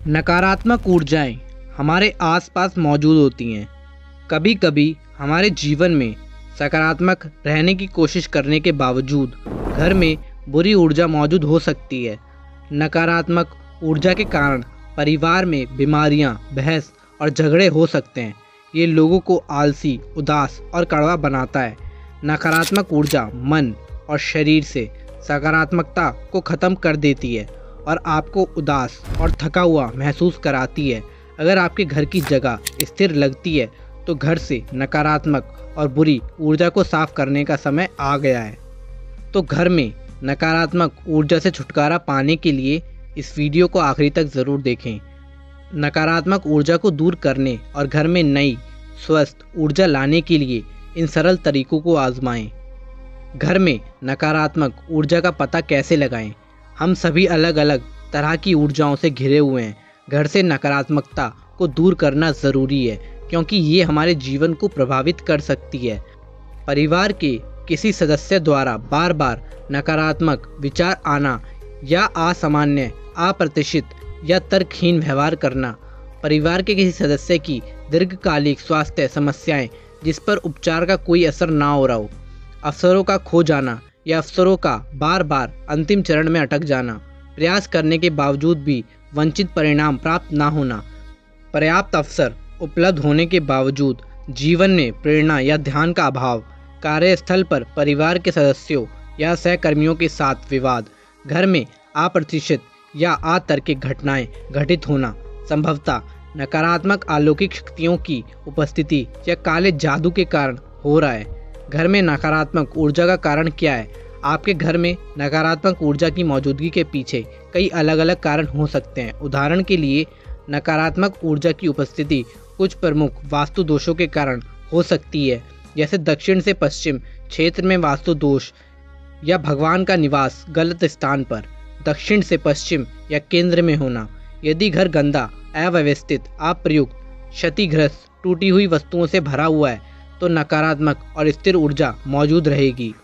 नकारात्मक ऊर्जाएं हमारे आसपास मौजूद होती हैं। कभी कभी हमारे जीवन में सकारात्मक रहने की कोशिश करने के बावजूद घर में बुरी ऊर्जा मौजूद हो सकती है। नकारात्मक ऊर्जा के कारण परिवार में बीमारियां, बहस और झगड़े हो सकते हैं। ये लोगों को आलसी, उदास और कड़वा बनाता है। नकारात्मक ऊर्जा मन और शरीर से सकारात्मकता को ख़त्म कर देती है और आपको उदास और थका हुआ महसूस कराती है। अगर आपके घर की जगह स्थिर लगती है तो घर से नकारात्मक और बुरी ऊर्जा को साफ करने का समय आ गया है। तो घर में नकारात्मक ऊर्जा से छुटकारा पाने के लिए इस वीडियो को आखिरी तक ज़रूर देखें। नकारात्मक ऊर्जा को दूर करने और घर में नई स्वस्थ ऊर्जा लाने के लिए इन सरल तरीकों को आजमाएं। घर में नकारात्मक ऊर्जा का पता कैसे लगाएं? हम सभी अलग अलग तरह की ऊर्जाओं से घिरे हुए हैं। घर से नकारात्मकता को दूर करना ज़रूरी है क्योंकि ये हमारे जीवन को प्रभावित कर सकती है। परिवार के किसी सदस्य द्वारा बार बार नकारात्मक विचार आना या असामान्य, अप्रत्याशित या तर्कहीन व्यवहार करना, परिवार के किसी सदस्य की दीर्घकालिक स्वास्थ्य समस्याएं जिस पर उपचार का कोई असर ना हो रहा हो, अवसरों का खो जाना या अवसरों का बार बार अंतिम चरण में अटक जाना, प्रयास करने के बावजूद भी वंचित परिणाम प्राप्त ना होना, पर्याप्त अवसर उपलब्ध होने के बावजूद जीवन में प्रेरणा या ध्यान का अभाव, कार्यस्थल पर परिवार के सदस्यों या सहकर्मियों के साथ विवाद, घर में अप्रत्याशित या अतार्किक घटनाएं घटित होना, संभवतः नकारात्मक अलौकिक शक्तियों की उपस्थिति या काले जादू के कारण हो रहा है। घर में नकारात्मक ऊर्जा का कारण क्या है? आपके घर में नकारात्मक ऊर्जा की मौजूदगी के पीछे कई अलग अलग कारण हो सकते हैं। उदाहरण के लिए, नकारात्मक ऊर्जा की उपस्थिति कुछ प्रमुख वास्तु दोषों के कारण हो सकती है, जैसे दक्षिण से पश्चिम क्षेत्र में वास्तु दोष या भगवान का निवास गलत स्थान पर, दक्षिण से पश्चिम या केंद्र में होना। यदि घर गंदा, अव्यवस्थित, अप्रयुक्त, क्षतिग्रस्त, टूटी हुई वस्तुओं से भरा हुआ है तो नकारात्मक और स्थिर ऊर्जा मौजूद रहेगी।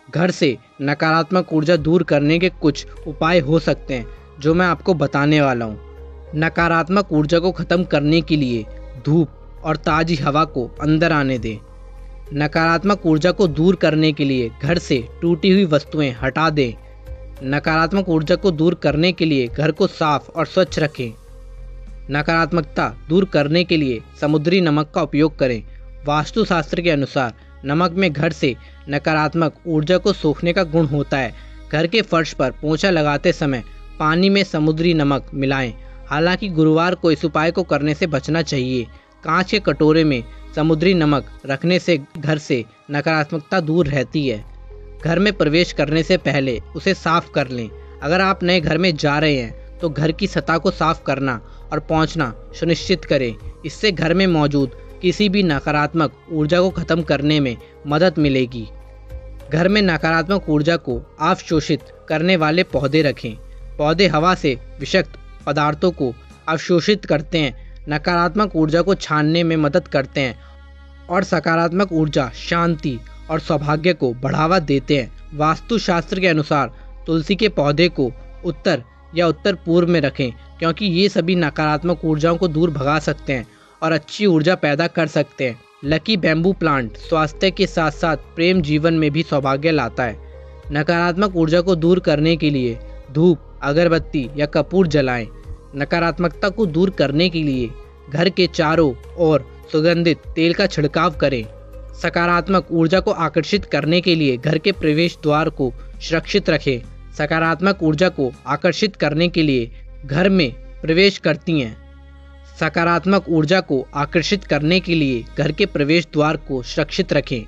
घर से नकारात्मक ऊर्जा दूर करने के कुछ उपाय हो सकते हैं जो मैं आपको बताने वाला हूँ। नकारात्मक ऊर्जा को ख़त्म करने के लिए धूप और ताज़ी हवा को अंदर आने दें। नकारात्मक ऊर्जा को दूर करने के लिए घर से टूटी हुई वस्तुएं हटा दें। नकारात्मक ऊर्जा को दूर करने के लिए घर को साफ और स्वच्छ रखें। नकारात्मकता दूर करने के लिए समुद्री नमक का उपयोग करें। वास्तुशास्त्र के अनुसार नमक में घर से नकारात्मक ऊर्जा को सोखने का गुण होता है। घर के फर्श पर पोंछा लगाते समय पानी में समुद्री नमक मिलाएं। हालांकि गुरुवार को इस उपाय को करने से बचना चाहिए। कांच के कटोरे में समुद्री नमक रखने से घर से नकारात्मकता दूर रहती है। घर में प्रवेश करने से पहले उसे साफ कर लें। अगर आप नए घर में जा रहे हैं तो घर की सतह को साफ करना और पोंछना सुनिश्चित करें। इससे घर में मौजूद किसी भी नकारात्मक ऊर्जा को खत्म करने में मदद मिलेगी। घर में नकारात्मक ऊर्जा को अवशोषित करने वाले पौधे रखें। पौधे हवा से विषाक्त पदार्थों को अवशोषित करते हैं, नकारात्मक ऊर्जा को छानने में मदद करते हैं और सकारात्मक ऊर्जा, शांति और सौभाग्य को बढ़ावा देते हैं। वास्तुशास्त्र के अनुसार तुलसी के पौधे को उत्तर या उत्तर पूर्व में रखें क्योंकि ये सभी नकारात्मक ऊर्जाओं को दूर भगा सकते हैं और अच्छी ऊर्जा पैदा कर सकते हैं। लकी बैम्बू प्लांट स्वास्थ्य के साथ साथ प्रेम जीवन में भी सौभाग्य लाता है। नकारात्मक ऊर्जा को दूर करने के लिए धूप, अगरबत्ती या कपूर जलाएं। नकारात्मकता को दूर करने के लिए घर के चारों ओर सुगंधित तेल का छिड़काव करें। सकारात्मक ऊर्जा को आकर्षित करने के लिए घर के प्रवेश द्वार को सुरक्षित रखें। सकारात्मक ऊर्जा को आकर्षित करने के लिए घर में प्रवेश करती हैं। सकारात्मक ऊर्जा को आकर्षित करने के लिए घर के प्रवेश द्वार को सुरक्षित रखें।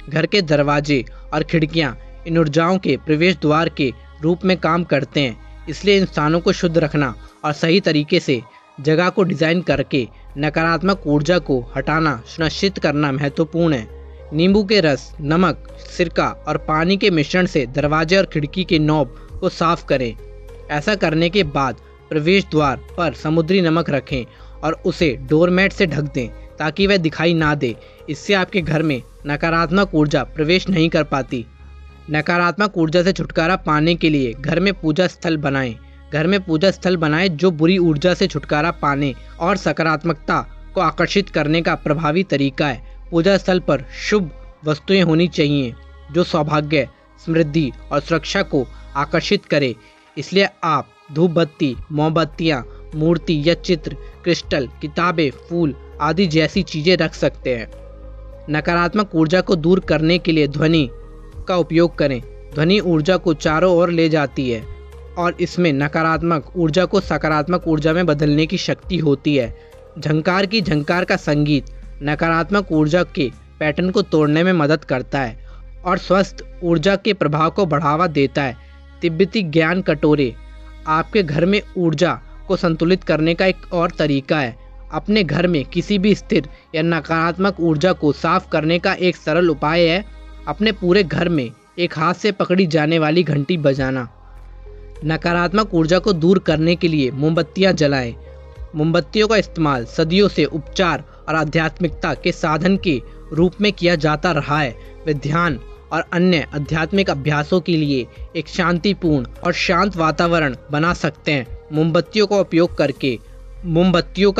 घर के दरवाजे और खिड़कियां इन ऊर्जाओं के प्रवेश द्वार के रूप में काम करते हैं, इसलिए इन स्थानों को शुद्ध रखना और सही तरीके से जगह को डिज़ाइन करके नकारात्मक ऊर्जा को हटाना सुनिश्चित करना महत्वपूर्ण है। नींबू के रस, नमक, सिरका और पानी के मिश्रण से दरवाजे और खिड़की के नॉब को साफ करें। ऐसा करने के बाद प्रवेश द्वार पर समुद्री नमक रखें और उसे डोरमैट से ढक दें ताकि वह दिखाई ना दे। इससे आपके घर में नकारात्मक ऊर्जा प्रवेश नहीं कर पाती। नकारात्मक ऊर्जा से छुटकारा पाने के लिए घर में पूजा स्थल बनाएं। घर में पूजा स्थल बनाएं जो बुरी ऊर्जा से छुटकारा पाने और सकारात्मकता को आकर्षित करने का प्रभावी तरीका है। पूजा स्थल पर शुभ वस्तुएं होनी चाहिए जो सौभाग्य, समृद्धि और सुरक्षा को आकर्षित करे। इसलिए आप धूप बत्ती, मोमबत्तियाँ, मूर्ति या चित्र, क्रिस्टल, किताबें, फूल आदि जैसी चीज़ें रख सकते हैं। नकारात्मक ऊर्जा को दूर करने के लिए ध्वनि का उपयोग करें। ध्वनि ऊर्जा को चारों ओर ले जाती है और इसमें नकारात्मक ऊर्जा को सकारात्मक ऊर्जा में बदलने की शक्ति होती है। झंकार का संगीत नकारात्मक ऊर्जा के पैटर्न को तोड़ने में मदद करता है और स्वस्थ ऊर्जा के प्रभाव को बढ़ावा देता है। तिब्बती ज्ञान कटोरे आपके घर में ऊर्जा को संतुलित करने का एक और तरीका है। अपने घर में किसी भी स्थिर या नकारात्मक ऊर्जा को साफ करने का एक सरल उपाय है अपने पूरे घर में एक हाथ से पकड़ी जाने वाली घंटी बजाना। नकारात्मक ऊर्जा को दूर करने के लिए मोमबत्तियां जलाएं। मोमबत्तियों का इस्तेमाल सदियों से उपचार और आध्यात्मिकता के साधन के रूप में किया जाता रहा है। वे ध्यान और अन्य आध्यात्मिक अभ्यासों के लिए एक शांतिपूर्ण और शांत वातावरण बना सकते हैं। मोमबत्तियों का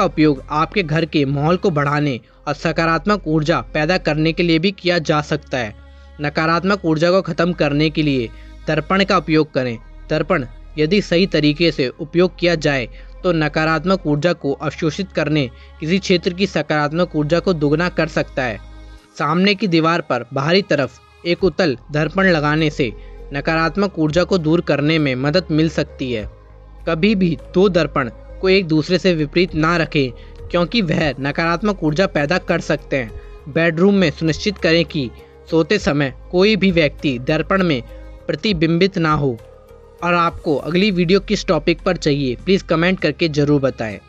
उपयोग आपके घर के माहौल को बढ़ाने और सकारात्मक ऊर्जा पैदा करने के लिए भी किया जा सकता है। नकारात्मक ऊर्जा को खत्म करने के लिए दर्पण का उपयोग करें। दर्पण यदि सही तरीके से उपयोग किया जाए तो नकारात्मक ऊर्जा को अवशोषित करने किसी क्षेत्र की सकारात्मक ऊर्जा को दोगुना कर सकता है। सामने की दीवार पर बाहरी तरफ एक उत्तल दर्पण लगाने से नकारात्मक ऊर्जा को दूर करने में मदद मिल सकती है। कभी भी दो दर्पण को एक दूसरे से विपरीत ना रखें क्योंकि वह नकारात्मक ऊर्जा पैदा कर सकते हैं। बेडरूम में सुनिश्चित करें कि सोते समय कोई भी व्यक्ति दर्पण में प्रतिबिंबित ना हो। और आपको अगली वीडियो किस टॉपिक पर चाहिए प्लीज़ कमेंट करके ज़रूर बताएं।